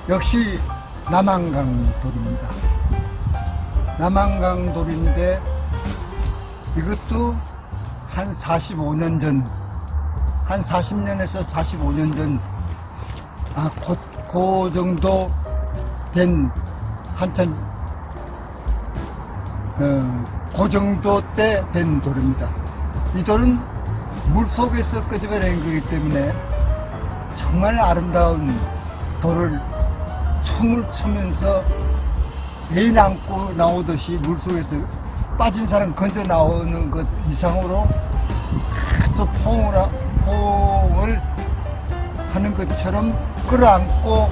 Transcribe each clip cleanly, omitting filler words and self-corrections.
역시 남한강 돌입니다. 남한강 돌인데 이것도 한 45년 전, 한 40년에서 45년 전, 그 정도 된 한참 그 정도 때 된 돌입니다. 이 돌은 물 속에서 끄집어낸 거기 때문에 정말 아름다운 돌을 춤을 추면서 애인 안고 나오듯이 물 속에서 빠진 사람 건져 나오는 것 이상으로 아주 포옹을 하는 것처럼 끌어안고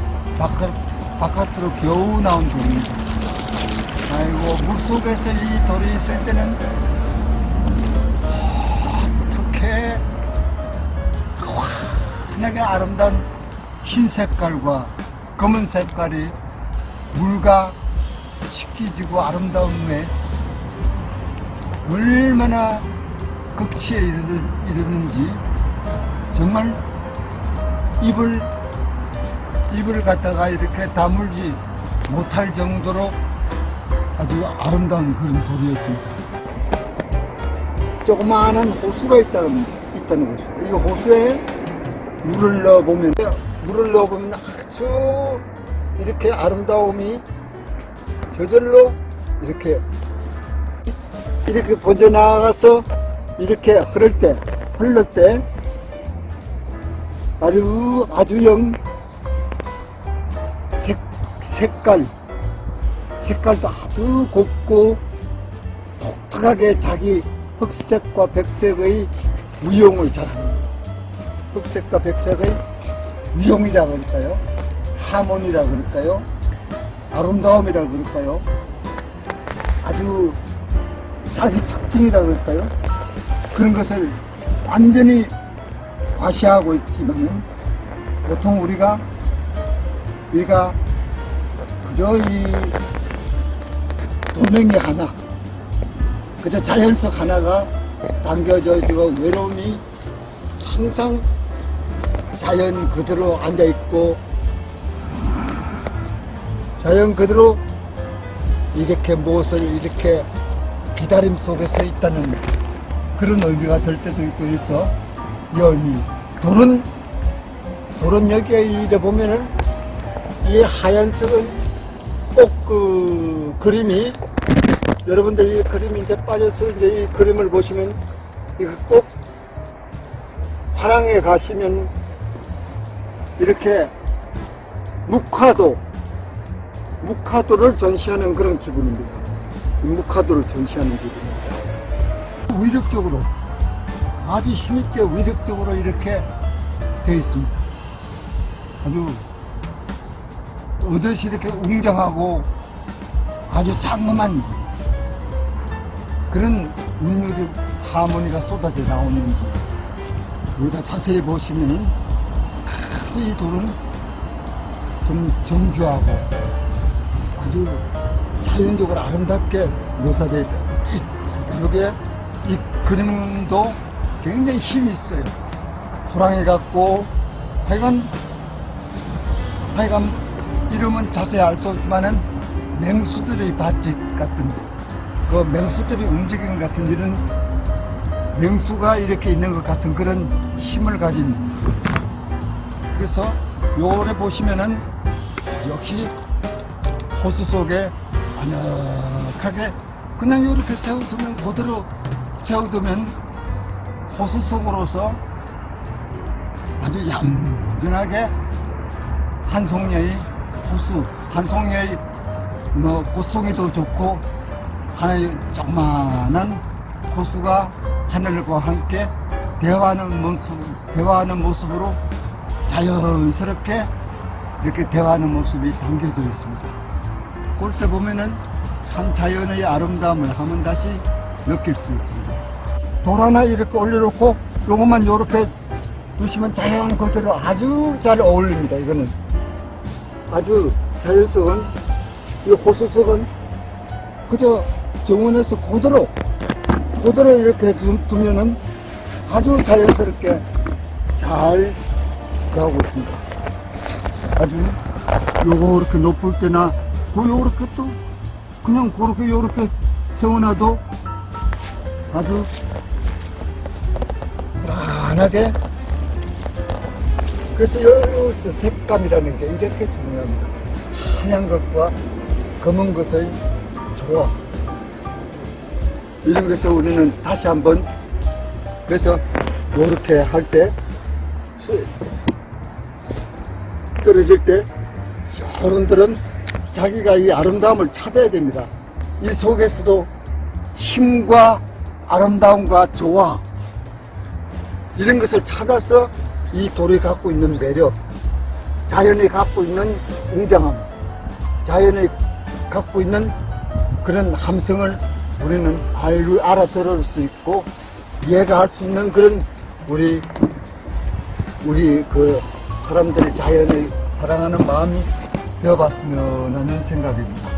바깥으로 겨우 나온 돌입니다. 아이고, 물 속에서 이 돌이 있을 때는 어떻게 환하게 아름다운 흰 색깔과 검은 색깔이 물과 씻기지고 아름다움에 얼마나 극치에 이르는지 정말 입을 갖다가 이렇게 다물지 못할 정도로 아주 아름다운 그런 돌이었습니다. 조그마한 호수가 있다는 것이죠. 이 호수에 물을 넣어보면 아주 이렇게 아름다움이 저절로 이렇게 번져나가서 이렇게 흐를 때 아주 영 색깔도 아주 곱고 독특하게 자기 흑색과 백색의 위용을 잘합니다. 흑색과 백색의 위용이라 그럴까요? 하모니라 그럴까요? 아름다움이라 그럴까요? 아주 자기 특징이라 그럴까요? 그런 것을 완전히 과시하고 있지만은 보통 우리가 그저 이 도명이 하나, 그저 자연 속 하나가 담겨져 있고 외로움이 항상 자연 그대로 앉아있고 자연 그대로 이렇게 무엇을 이렇게 기다림 속에 서 있다는 그런 의미가 될 때도 있고 해서 이 의미, 돌은 여기에 이래 보면은 이 하얀색은 꼭 그 그림이 여러분들 이 그림이 이제 빠져서 이제 이 그림을 보시면 이거 꼭 화랑에 가시면 이렇게 묵화도를 전시하는 그런 기분입니다. 묵화도를 전시하는 기분. 위력적으로 아주 힘있게 위력적으로 이렇게 되어 있습니다. 아주 어듯이 이렇게 웅장하고 아주 장엄한 그런 운율의 하모니가 쏟아져 나오는 여기다 자세히 보시면 아주 이 돌은 좀 정교하고 아주 자연적으로 아름답게 묘사되어 있습니다. 여기에 이 그림도 굉장히 힘이 있어요. 호랑이 같고 하여간 이름은 자세히 알 수 없지만은 맹수들의 밭짓 같은 그 맹수들이 움직이는 것 같은 이런 맹수가 이렇게 있는 것 같은 그런 힘을 가진, 그래서 요래 보시면은 역시 호수 속에 아늑하게 그냥 이렇게 그대로 세워두면 호수 속으로서 아주 얌전하게 한 송이의 호수, 한 송이의 꽃송이도 좋고 하나의 조그마한 호수가 하늘과 함께 대화하는 모습으로 자연스럽게 이렇게 대화하는 모습이 담겨져 있습니다. 그럴 때 보면은 참 자연의 아름다움을 한번 다시 느낄 수 있습니다. 돌 하나 이렇게 올려놓고 요것만 이렇게 두시면 자연 그대로 아주 잘 어울립니다. 이거는 아주 자연스러운 이 호수석은 그저 정원에서 그대로 이렇게 두면은 아주 자연스럽게 잘 가고 있습니다. 아주 요렇게 높을 때나 요렇게 또 그냥 그렇게 요렇게 세워놔도 아주 편안하게. 그래서 요 색감이라는 게 이렇게 중요합니다. 하얀 것과 검은 것의 조화, 이런 것을 우리는 다시 한번, 그래서 요렇게 할 때 떨어질 때 어른들은 자기가 이 아름다움을 찾아야 됩니다. 이 속에서도 힘과 아름다움과 조화, 이런 것을 찾아서 이 돌이 갖고 있는 매력, 자연이 갖고 있는 웅장함, 자연이 갖고 있는 그런 함성을 우리는 알아들을 수 있고 이해가 할 수 있는 그런 우리 그 사람들이 자연을 사랑하는 마음이 되어봤으면 하는 생각입니다.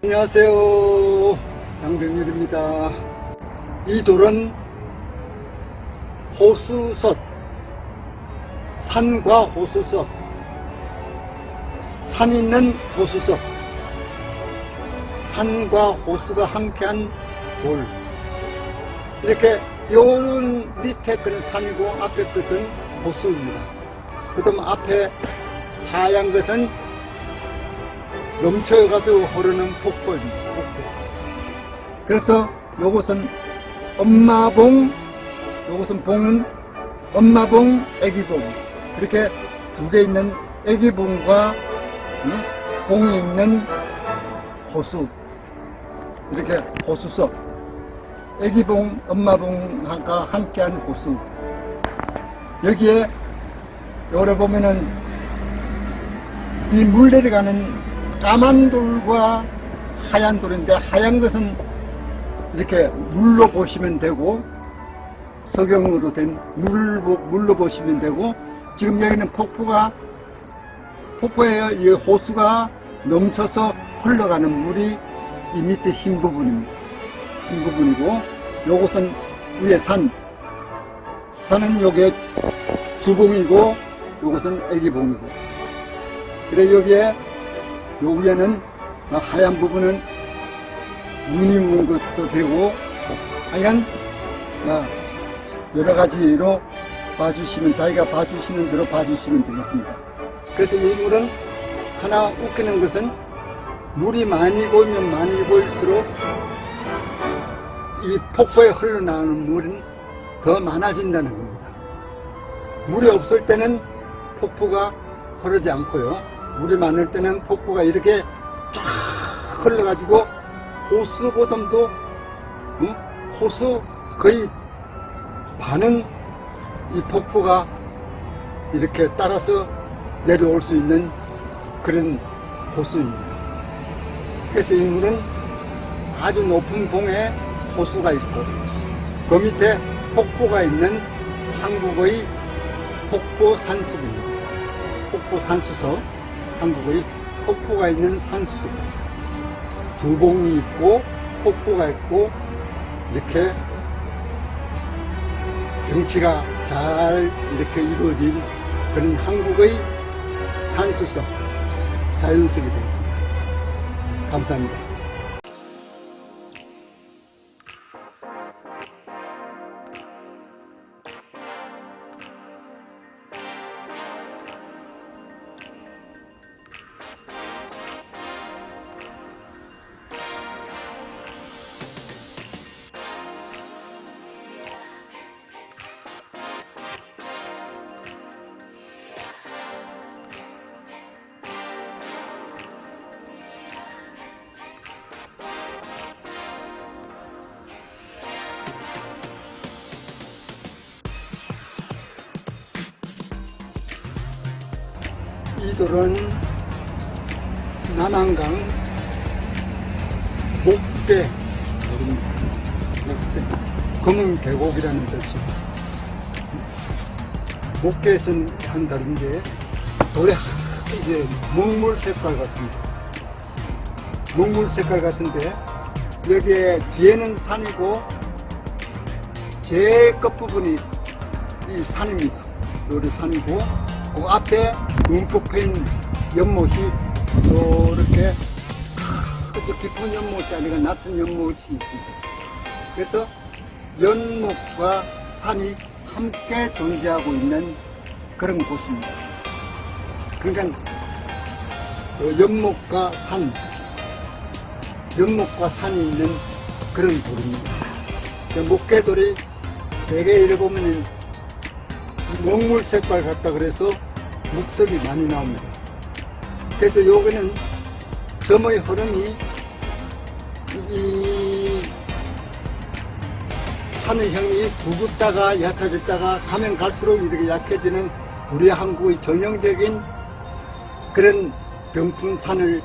안녕하세요, 양병일입니다. 이 돌은 호수석, 산과 호수석, 산 있는 호수석, 산과 호수가 함께한 돌, 이렇게 요런 밑에 그런 산이고 앞에 것은 호수입니다. 그 다음 앞에 하얀 것은 넘쳐가서 흐르는 폭포입니다. 폭포. 그래서 요것은 엄마봉, 요것은 봉은 엄마봉, 애기봉, 이렇게 두 개 있는 애기봉과 봉이 있는 호수, 이렇게 호수석, 애기봉, 엄마봉과 함께한 호수. 여기에 요래 보면은 이 물 내려가는 까만 돌과 하얀 돌인데, 하얀 것은 이렇게 물로 보시면 되고, 석영으로 된 물로 보시면 되고, 지금 여기는 폭포에 이 호수가 넘쳐서 흘러가는 물이 이 밑에 흰 부분입니다. 흰 부분이고, 요것은 위에 산은 요게 주봉이고, 요것은 애기봉이고. 그래 여기에 요 위에는 하얀 부분은 눈이 묻은 것도 되고, 하여간 여러 가지로 봐주시면, 자기가 봐주시는 대로 봐주시면 되겠습니다. 그래서 이 물은 하나 웃기는 것은 물이 많이 고이면 많이 고일수록 이 폭포에 흘러나오는 물은 더 많아진다는 겁니다. 물이 없을 때는 폭포가 흐르지 않고요. 물이 많을 때는 폭포가 이렇게 쫙 흘러가지고 호수보담도 호수 거의 반은 이 폭포가 이렇게 따라서 내려올 수 있는 그런 호수입니다. 그래서 이 물은 아주 높은 봉에 호수가 있고 그 밑에 폭포가 있는 한국의 폭포 산수입니다. 폭포 산수석, 한국의 폭포가 있는 산수석. 두 봉이 있고 폭포가 있고 이렇게 경치가 잘 이렇게 이루어진 그런 한국의 산수석, 자연석이 되겠습니다. 감사합니다. 이들은 남한강 목대, 검은 계곡이라는 뜻이. 목대에서는 한 다른 게 돌에 이제 먹물 색깔 같습니다. 먹물 색깔 같은데 여기에 뒤에는 산이고 제일 끝부분이 이 산입니다. 요리 산이고 그 앞에 눈꽃 패인 연못이 이렇게 아주 깊은 연못이 아니라 낮은 연못이 있습니다. 그래서 연못과 산이 함께 존재하고 있는 그런 곳입니다. 그러니까 연못과 산이 있는 그런 돌입니다. 목개돌이 대개 이래 보면 먹물 색깔 같다 그래서 묵석이 많이 나옵니다. 그래서 여기는 점의 흐름이 이 산의 형이 구긋다가 얕아졌다가 가면 갈수록 이렇게 약해지는 우리 한국의 전형적인 그런 병풍산을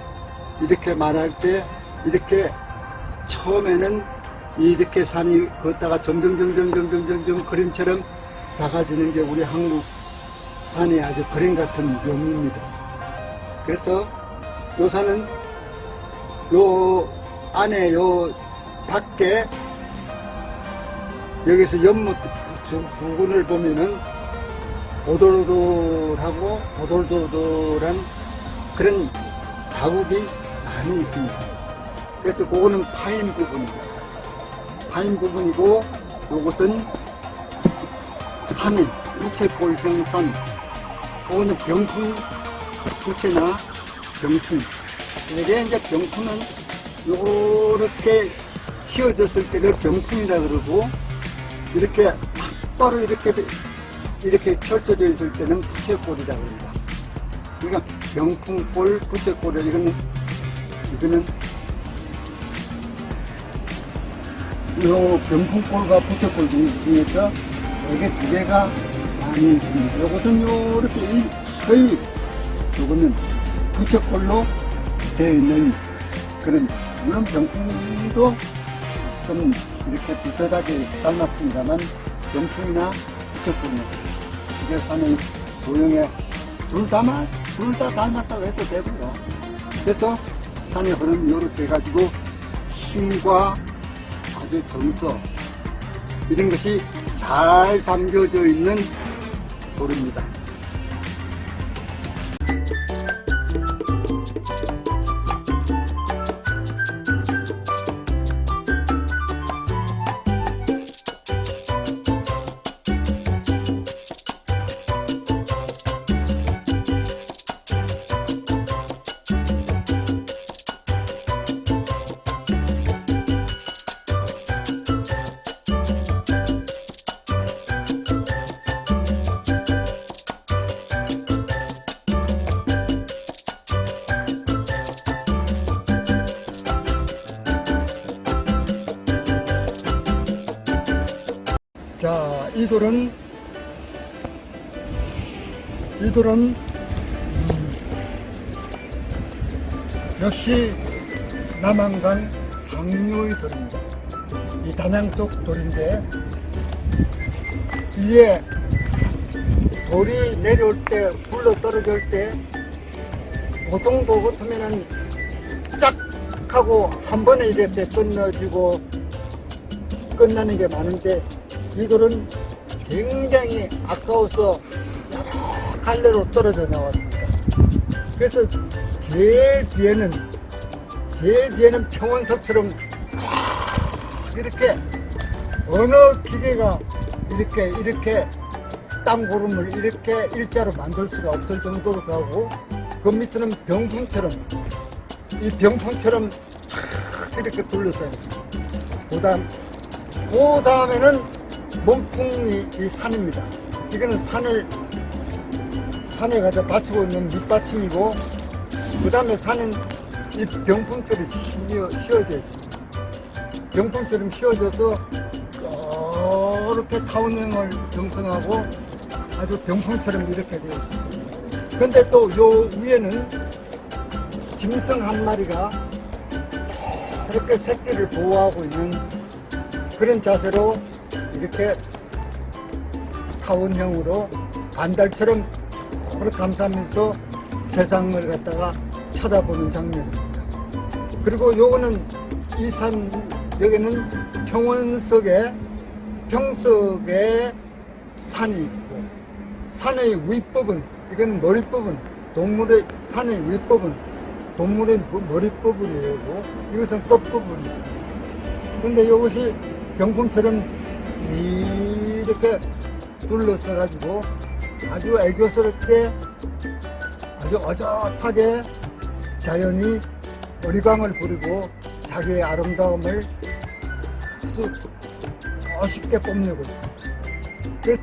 이렇게 말할 때 이렇게 처음에는 이렇게 산이 걷다가 점점 그림처럼 작아지는 게 우리 한국 산의 아주 그림 같은 묘미입니다. 그래서 요 산은 요 안에 요 밖에 여기서 연못 부근을 보면은 오돌오돌하고 오돌도돌한 그런 자국이 많이 있습니다. 그래서 그거는 파인 부분입니다. 파인 부분이고 요것은 산이 부채꼴형 산. 그거는 병풍 부채나 병풍. 이게 이제 병풍은 요렇게 휘어졌을 때를 병풍이라 그러고 이렇게 바로 이렇게 펼쳐져 있을 때는 부채꼴이라 그럽니다. 그러니까 병풍꼴, 부채꼴 이거는 요 병풍꼴과 부채꼴 중에서 이게 두 개가 많이 있습니다. 요것은 요렇게 거의 요거는 부채꼴로 되어 있는 그런, 물론 병풍도 좀 이렇게 비슷하게 닮았습니다만 병풍이나 부채꼴이나 이게 산의 도형에 둘 다 닮았다고 해도 되고요. 그래서 산의 흐름이 이렇게 해가지고 힘과 아주 정서 이런 것이 잘 담겨져 있는 돌입니다. 자, 이 돌은 역시 남한강 상류의 돌입니다. 이 단양 쪽 돌인데 이게 돌이 내려올 때 굴러 떨어질 때 보통 돌 같으면은 쫙 하고 한 번에 이렇게 끊어지고 끝나는 게 많은데 이 돌은 굉장히 아까워서 여러 갈래로 떨어져 나왔습니다. 그래서 제일 뒤에는 평원석처럼 이렇게 어느 기계가 이렇게 땅구름을 이렇게 일자로 만들 수가 없을 정도로 가고 그 밑에는 병풍처럼 이렇게 둘러싸여 있습니다. 그 다음에는 몸통이 이 산입니다. 이거는 산에 가서 받치고 있는 밑받침이고 그 다음에 산은 이 병풍처럼 휘어져 있습니다. 병풍처럼 휘어져서 이렇게 타원형을 형성하고 아주 병풍처럼 이렇게 되어 있습니다. 근데 또 요 위에는 짐승 한 마리가 이렇게 새끼를 보호하고 있는 그런 자세로 이렇게 타원형으로 반달처럼 그렇게 감싸면서 세상을 갖다가 쳐다보는 장면입니다. 그리고 요거는 이 산, 여기는 평원석에 산이 있고, 산의 윗부분, 이건 머리부분, 동물의 산의 윗부분, 동물의 머리부분이고, 이것은 끝부분이에요. 근데 이것이 병풍처럼 이렇게 둘러서 가지고 아주 애교스럽게 아주 어젓하게 자연이 어리광을 부리고 자기의 아름다움을 아주 멋있게 뽐내고 있습니다.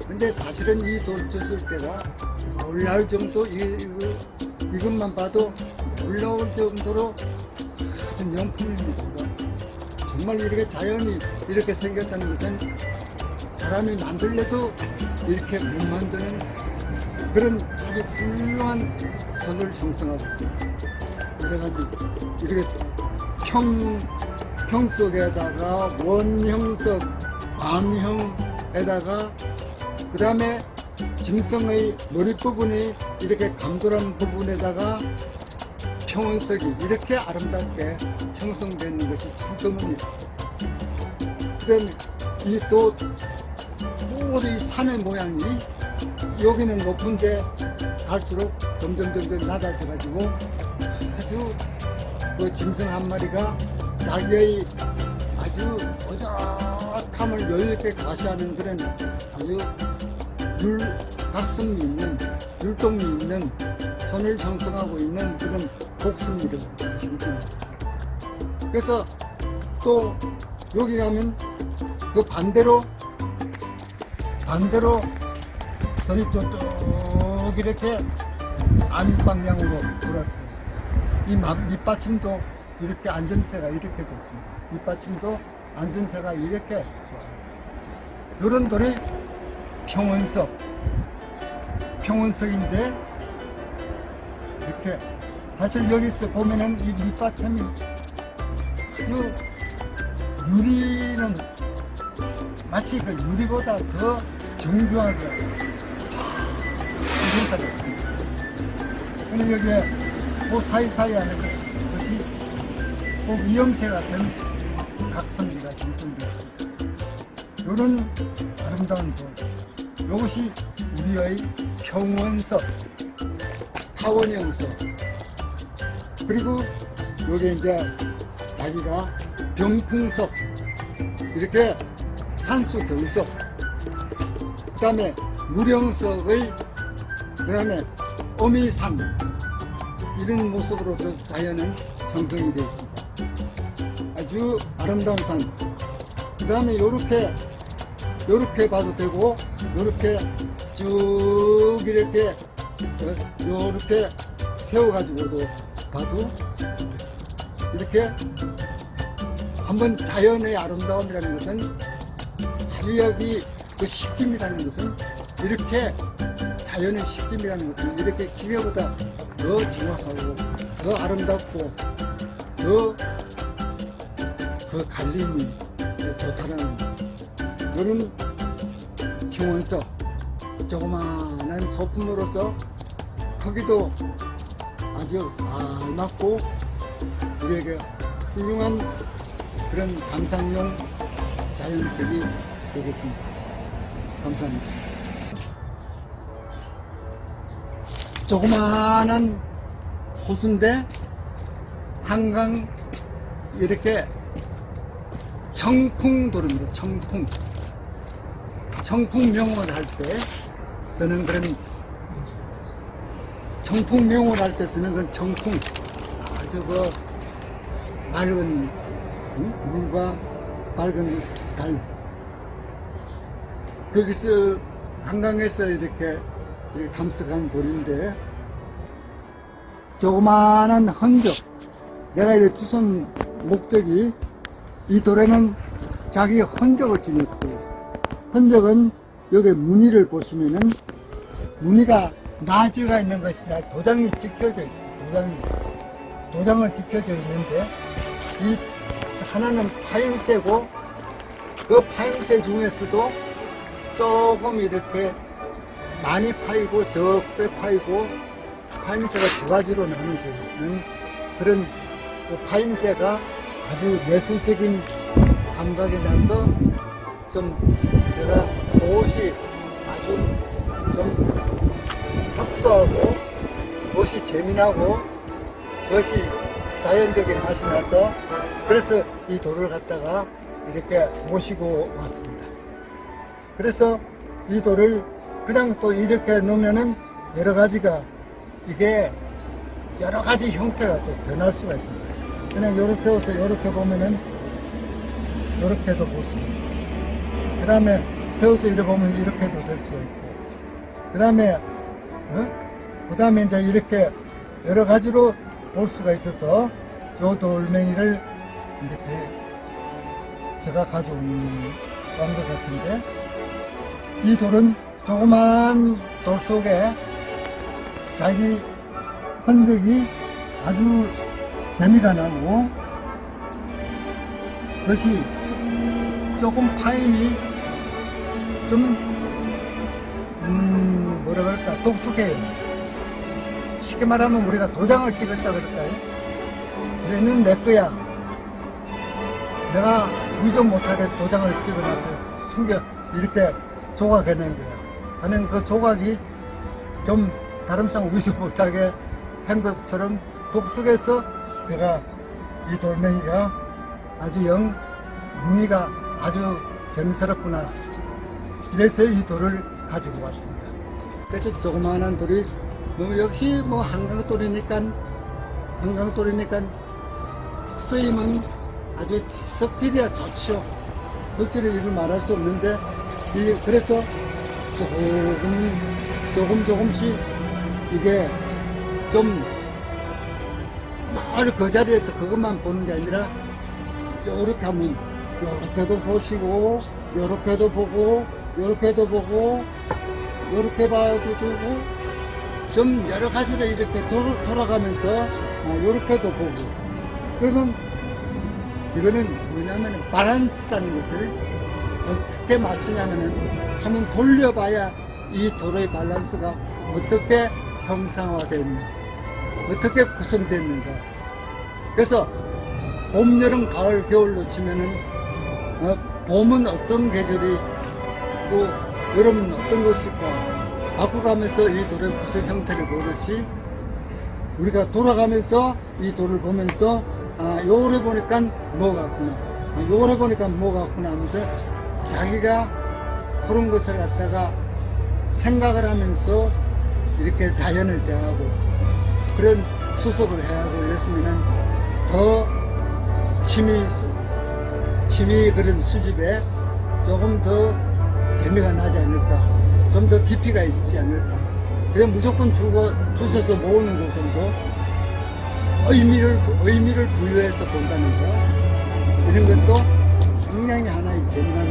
근데 사실은 이 돌조술대가 놀라울 정도, 이것만 봐도 놀라울 정도로 아주 명품입니다. 정말 이렇게 자연이 이렇게 생겼다는 것은 사람이 만들래도 이렇게 못 만드는 그런 아주 훌륭한 선을 형성하고 있습니다. 여러 가지 이렇게 평석에다가 원형석, 암형에다가 그 다음에 짐승의 머리부분이 이렇게 감돌한 부분에다가 평원석이 이렇게 아름답게 형성되는 것이 참 드뭅니다. 그 다음에 이 또 모두 이 산의 모양이 여기는 높은데 갈수록 점점 낮아져 가지고 아주 그 짐승 한 마리가 자기의 아주 어젓함을 여유있게 과시하는 그런 아주 율각성이 있는, 율동이 있는 선을 형성하고 있는 그런 곡선미를 형성하고 있습니다. 그래서 또 여기 가면 그 반대로 선이 쭉 이렇게 안방향으로 돌았습니다. 이 밑받침도 이렇게 안전새가 이렇게 좋습니다. 밑받침도 안전새가 이렇게 좋아요. 이런 돌이 평원석인데 이렇게 사실 여기서 보면은 이 밑받침이 아주 유리는 마치 그 유리보다 더 정교하게 형성이 있습니다. 그리고 여기에 그 사이사이 안에 것이 꼭 이염새 같은 각선미가 형성되어 있습니다. 이런 아름다운 돌, 이것이 우리의 평원석, 타원형석, 그리고 여기 이제 자기가 병풍석, 이렇게 산수경석, 그 다음에 무령석의, 그 다음에 어미산, 이런 모습으로 저 자연은 형성이 되어 있습니다. 아주 아름다운 산. 그 다음에 요렇게 봐도 되고, 요렇게 쭉 이렇게 세워가지고도 봐도 이렇게 한번 자연의 아름다움이라는 것은 아주 여기 그 식김이라는 것은 이렇게 자연의 식김이라는 것은 이렇게 기계보다 더 정확하고 더 아름답고 더 그 갈림이 좋다는 이런 평원석, 조그마한 소품으로서 크기도 아주 알맞고 우리에게 훌륭한 그런 감상용 자연석이 되겠습니다. 감사합니다. 조그마한 호수인데 한강 이렇게 청풍도로입니다. 청풍명을 할 때 쓰는 그런 청풍명을 할 때 쓰는 그런 청풍, 아주 그 맑은 물과 맑은 달, 거기서 한강에서 이렇게 감석한 돌인데 조그마한 흔적, 내가 이렇게 주선 목적이 이 돌에는 자기 흔적을 지녔어요. 흔적은 여기 무늬를 보시면은 무늬가 나지가 있는 것이나 도장이 찍혀져 있습니다. 도장을 찍혀져 있는데 이 하나는 파인새고 그 파인새 중에서도 조금 이렇게 많이 파이고 적게 파이고 파인새가 두 가지로 나눠져 있는 그런 그 파인새가 아주 예술적인 감각이 나서 좀 내가 옷이 아주 좀 특수하고 옷이 재미나고 그것이 자연적인 맛이 나서 그래서 이 돌을 갖다가 이렇게 모시고 왔습니다. 그래서 이 돌을 그냥 또 이렇게 놓으면은 여러 가지가 이게 여러 가지 형태가 또 변할 수가 있습니다. 그냥 요렇게 세워서 요렇게 보면은 요렇게도 볼 수 있고 그 다음에 세워서 이렇게 보면 이렇게도 될 수가 있고 그 다음에 이제 이렇게 여러 가지로 볼 수가 있어서 요 돌멩이를 이렇게 제가 가져온 것 같은데 이 돌은 조그만 돌 속에 자기 흔적이 아주 재미가 나고 그것이 조금 파임이 좀 뭐라 그럴까 독특해요. 쉽게 말하면 우리가 도장을 찍었다 그럴까요? 얘는 내 거야. 내가 위조 못하게 도장을 찍어놨어요. 숨겨 이렇게 조각해낸 거야. 하는 그 조각이 좀 다른 사람 위조 못하게 한 것처럼 독특해서 제가 이 돌멩이가 아주 무늬가 아주 재미스럽구나. 그래서 이 돌을 가지고 왔습니다. 그래서 조그마한 돌이 역시 한강돌이니까 쓰임은 아주 석질이야 좋죠. 석질을 이를 말할 수 없는데 그래서 조금씩 이게 좀 그 자리에서 그것만 보는 게 아니라 요렇게 하면 요렇게도 보시고 요렇게도 보고 요렇게도 보고 요렇게 봐도 되고 좀 여러 가지로 이렇게 돌아가면서 요렇게도 보고 그러면 이거는 뭐냐면 밸런스라는 것을 어떻게 맞추냐면은 한번 돌려봐야 이 돌의 밸런스가 어떻게 형상화되었나 어떻게 구성됐는가. 그래서 봄, 여름, 가을, 겨울로 치면은 봄은 어떤 계절이 또 여름은 어떤 것일까 바꿔가면서 이 돌의 구성 형태를 보듯이 우리가 돌아가면서 이 돌을 보면서 요래 보니까 뭐 같구나 요래 보니까 뭐 같구나 하면서 자기가 그런 것을 갖다가 생각을 하면서 이렇게 자연을 대하고 그런 수석을 해야 하고 이랬으면은 더 취미 그런 수집에 조금 더 재미가 나지 않을까, 좀 더 깊이가 있지 않을까. 그냥 무조건 주워서 모으는 것정도 의미를 부여해서 본다는 거, 이런 것도 굉장히 하나의 재미난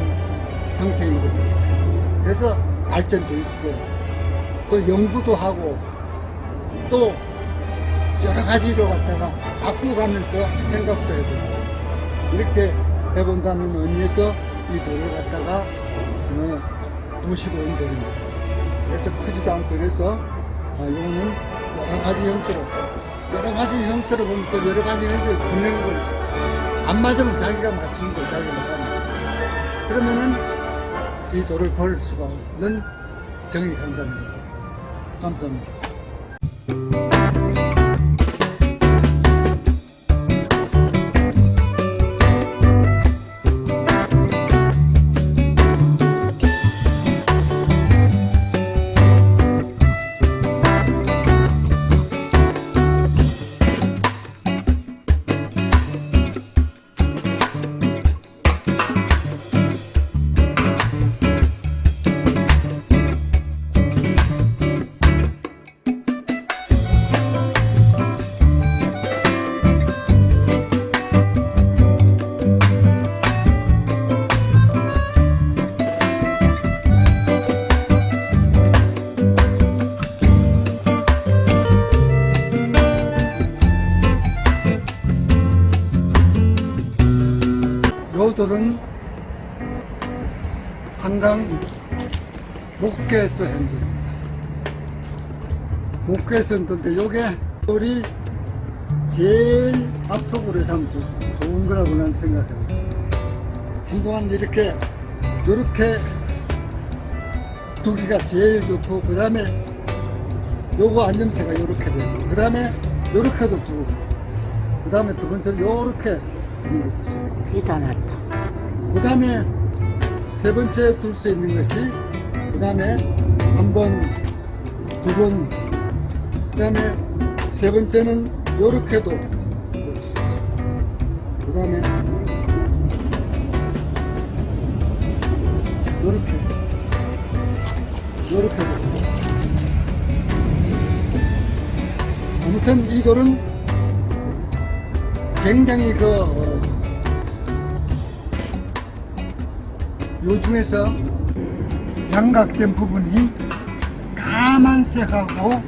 형태인 거죠. 그래서 발전도 있고 또 연구도 하고 또 여러 가지로 갖다가 바꾸가면서 생각도 해보고 이렇게 해본다는 의미에서 이 돌을 갖다가 모시고 온 돌입니다. 그래서 크지도 않고 그래서 이거는 여러 가지 형태로 보면 또 여러 가지 형태로 분명히 안 맞으면 자기가 맞추는 거 자기가 나가는 거. 그러면은 이 돌을 벌 수가 없는 정이 간다는 거예요. 감사합니다. 돌은 한강 목계에서 한 돌입니다. 목계에서 한 돌인데 요게 돌이 제일 앞속으로 하면 좋은 거라고 난 생각합니다. 한동안 이렇게 두기가 제일 좋고, 그 다음에 요거 안점새가 요렇게 되고, 그 다음에 요렇게도 두고, 그 다음에 두 번째는 요렇게 비다 났다. 그 다음에 세 번째 둘 수 있는 것이, 그 다음에 한 번, 두 번, 그 다음에 세 번째는 요렇게도, 그 다음에 요렇게도. 아무튼 이 돌은 굉장히 요 중에서 양각된 부분이 까만색하고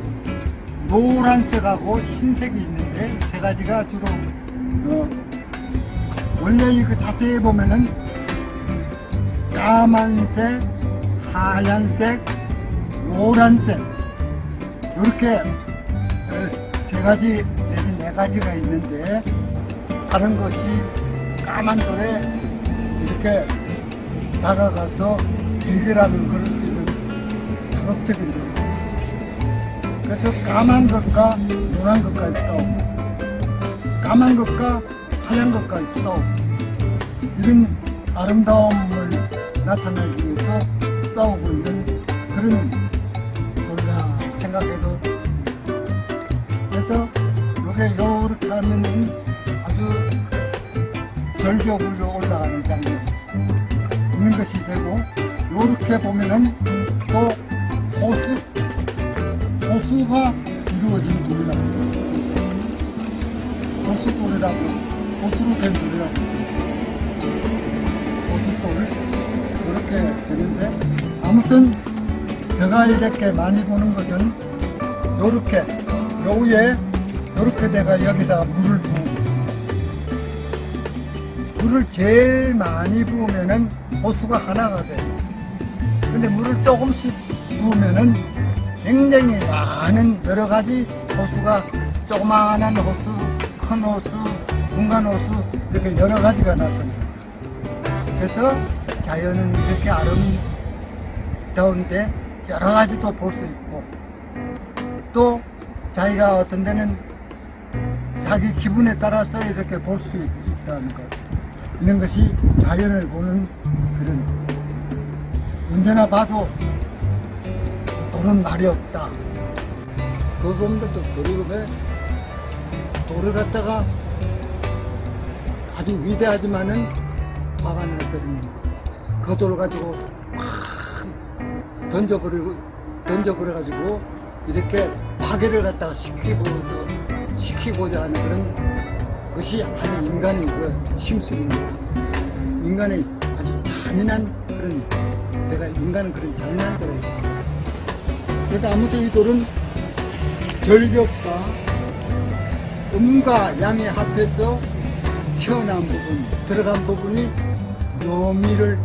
노란색하고 흰색이 있는데, 세 가지가 주로 원래 이거 자세히 보면은 까만색, 하얀색, 노란색 이렇게 세 가지 내지 네 가지가 있는데, 다른 것이 까만 돌에 이렇게 다가가서 대결하는 그럴 수 있는 자극적인 돌. 그래서 까만 것과 노란 것까지 싸우고, 까만 것과 하얀 것까지 싸우고, 이런 아름다움을 나타내기 위해서 싸우고 있는 그런 돌이라 생각해도. 그래서 이게 요렇게 하면 아주 절벽으로 올라가는 장면 있는 것이 되고, 요렇게 보면은 또 호수가 이루어진 돌이라고, 호수돌이라고, 호수로 된 돌이라고, 호수돌 이렇게 되는데, 아무튼 제가 이렇게 많이 보는 것은 요렇게 요 위에 요렇게 내가 여기다가 물을 부으고 있습니다. 물을 제일 많이 부으면은 호수가 하나가 돼요. 근데 물을 조금씩 부으면은 굉장히 많은 여러 가지 호수가, 조그마한 호수, 큰 호수, 중간 호수, 이렇게 여러 가지가 나타납니다. 그래서 자연은 이렇게 아름다운데 여러 가지도 볼 수 있고, 또 자기가 어떤 데는 자기 기분에 따라서 이렇게 볼 수 있다는 것, 이런 것이 자연을 보는 그런, 언제나 봐도 돌은 말이 없다. 그건데 또 돌을 갖다가 아주 위대하지만은 화가 나거든요. 그 돌 가지고 확 던져버려가지고 이렇게 파괴를 갖다가 시키고자 하는 그런 것이 아주 인간의 심술입니다. 인간의 아주 잔인한 그런 인간은 그런 잔인한 데가 있습니다. 그러니까 아무튼 이 돌은 절벽과 음과 양의 합해서 튀어나온 부분, 들어간 부분이 묘미를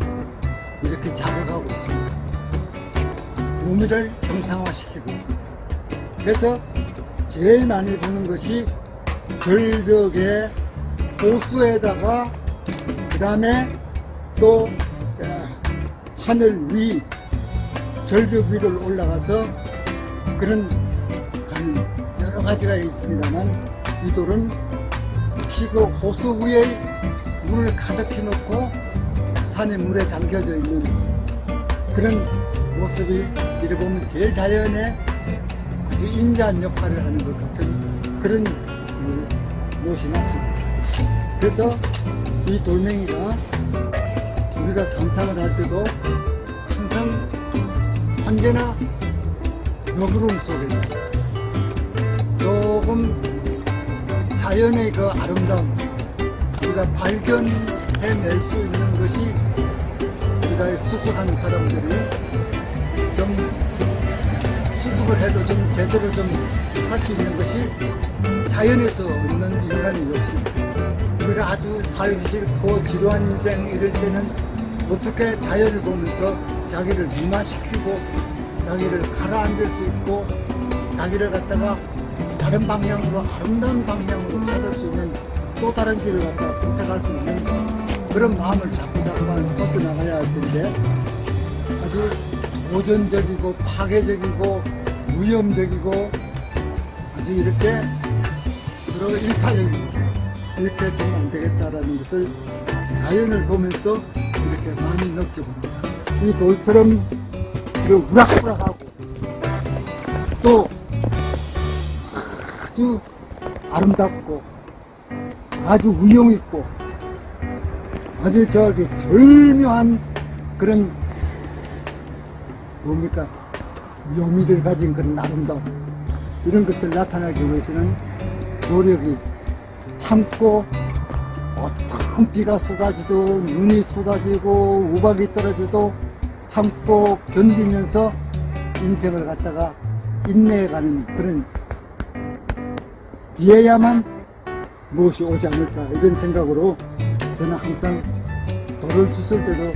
이렇게 자극하고 있습니다. 묘미를 정상화시키고 있습니다. 그래서 제일 많이 보는 것이 절벽의 호수에다가, 그 다음에 또 하늘 위, 절벽 위를 올라가서 그런 가는 여러 가지가 있습니다만, 이 돌은 혹시 그 호수 위에 물을 가득히 놓고 산이 물에 잠겨져 있는 그런 모습이, 이렇게 보면 제일 자연의 아주 인자한 역할을 하는 것 같은 그런 무엇이 나타납니다. 그래서 이 돌멩이가 우리가 감상을 할 때도 항상 언제나 너그러움 속에서 조금 자연의 그 아름다움, 우리가 발견해낼 수 있는 것이, 우리가 수석하는 사람들이 좀 수습을 해도 좀 제대로 좀 할 수 있는 것이 자연에서 얻는 인간의 욕심, 우리가 아주 살기 싫고 지루한 인생 이럴 때는 어떻게 자연을 보면서 자기를 무마시키고 자기를 가라앉을 수 있고 자기를 갖다가 다른 방향으로 아름다운 방향으로 찾을 수 있는 또 다른 길을 갖다 선택할 수 있는 그런 마음을 자꾸자꾸만 뻗어나가야 할 텐데 아주 도전적이고 파괴적이고 위험적이고 아주 이렇게 서로 일타적이고 이렇게 해서는 안 되겠다라는 것을 자연을 보면서 이렇게 많이 느껴봅니다. 이 돌처럼 우락부락하고 또 아주 아름답고 아주 위용있고 아주 저기 절묘한 그런 뭡니까 묘미를 가진 그런 아름다움 이런 것을 나타나기 위해서는 노력이 참고 어떤 비가 쏟아지도 눈이 쏟아지고 우박이 떨어져도 참고 견디면서 인생을 갖다가 인내해가는 그런 뒤에야만 무엇이 오지 않을까 이런 생각으로 저는 항상 돌을 주술 때도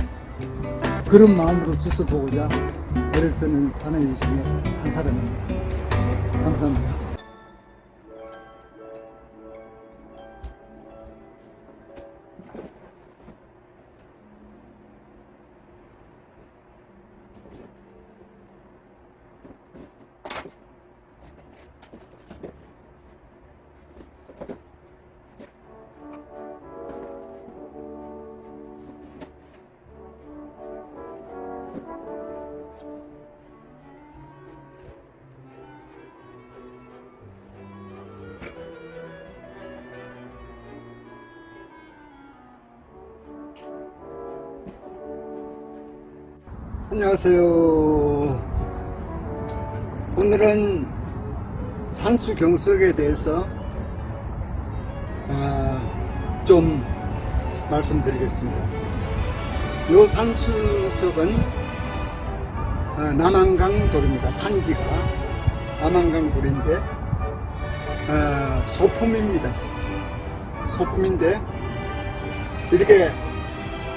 그런 마음으로 주워 보고자 애를 쓰는 사나이 중에 한 사람입니다. 감사합니다. 안녕하세요. 오늘은 산수 경석에 대해서 좀 말씀드리겠습니다. 이 산수석은 남한강 돌입니다. 산지가 남한강 돌인데 소품입니다. 소품인데 이렇게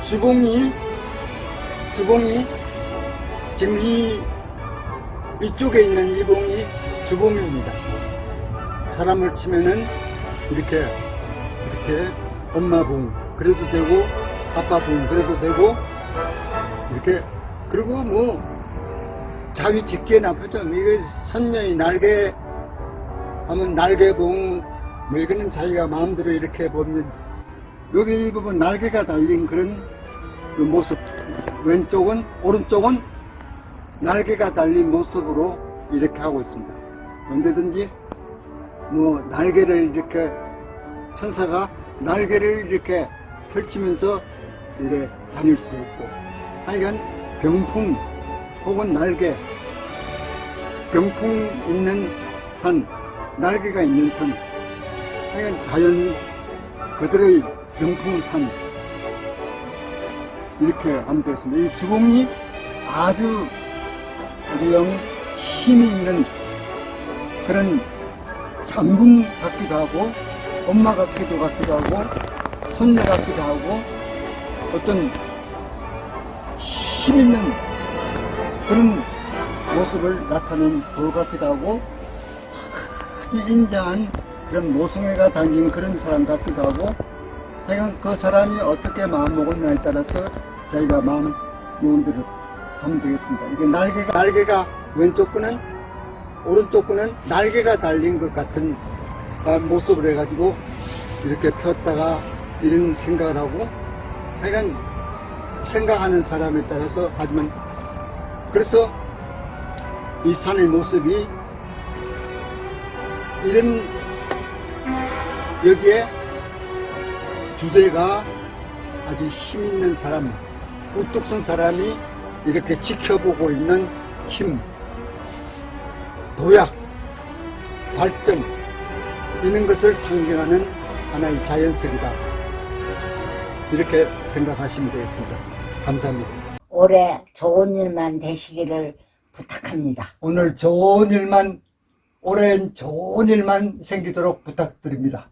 주봉이 지금 이쪽에 있는 이 봉이 주봉입니다. 사람을 치면은 이렇게 엄마봉 그래도 되고 아빠봉 그래도 되고 이렇게 그리고 뭐 자기 짓기에 나쁘죠. 이게 선녀의 날개 하면 날개봉 뭐 이거는 자기가 마음대로 이렇게 보면 여기 이 부분 날개가 달린 그런 그 모습 왼쪽은 오른쪽은 날개가 달린 모습으로 이렇게 하고 있습니다. 언제든지 뭐 날개를 이렇게 천사가 날개를 이렇게 펼치면서 이렇게 다닐 수도 있고 하여간 병풍 혹은 날개 병풍 있는 산 날개가 있는 산 하여간 자연 그들의 병풍산 이렇게 하면 되겠습니다. 이 주봉이 아주 영 힘이 있는 그런 장군 같기도 하고 엄마 같기도 하고 손녀 같기도 하고 어떤 힘 있는 그런 모습을 나타낸 돌 같기도 하고 아주 인자한 그런 모성애가 담긴 그런 사람 같기도 하고 하여간 그 사람이 어떻게 마음먹었냐에 따라서 자기가 마음 먹은 대로 하면 되겠습니다. 이게 날개가 왼쪽 거는 오른쪽 거는 날개가 달린 것 같은 모습을 해가지고 이렇게 폈다가 이런 생각을 하고 하여간 생각하는 사람에 따라서 하지만 그래서 이 산의 모습이 이런 여기에 주제가 아주 힘있는 사람 우뚝 선 사람이 이렇게 지켜보고 있는 힘, 도약, 발전 이런 것을 상징하는 하나의 자연석이다. 이렇게 생각하시면 되겠습니다. 감사합니다. 올해 좋은 일만 되시기를 부탁합니다. 오늘 올해는 좋은 일만 생기도록 부탁드립니다.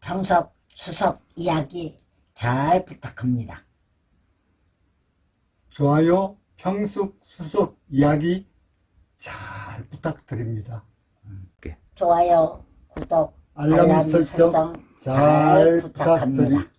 경석 수석 이야기 잘 부탁합니다. 좋아요, 평숙 수석 이야기 잘 부탁드립니다. 좋아요, 구독, 알람 설정 잘 부탁드립니다.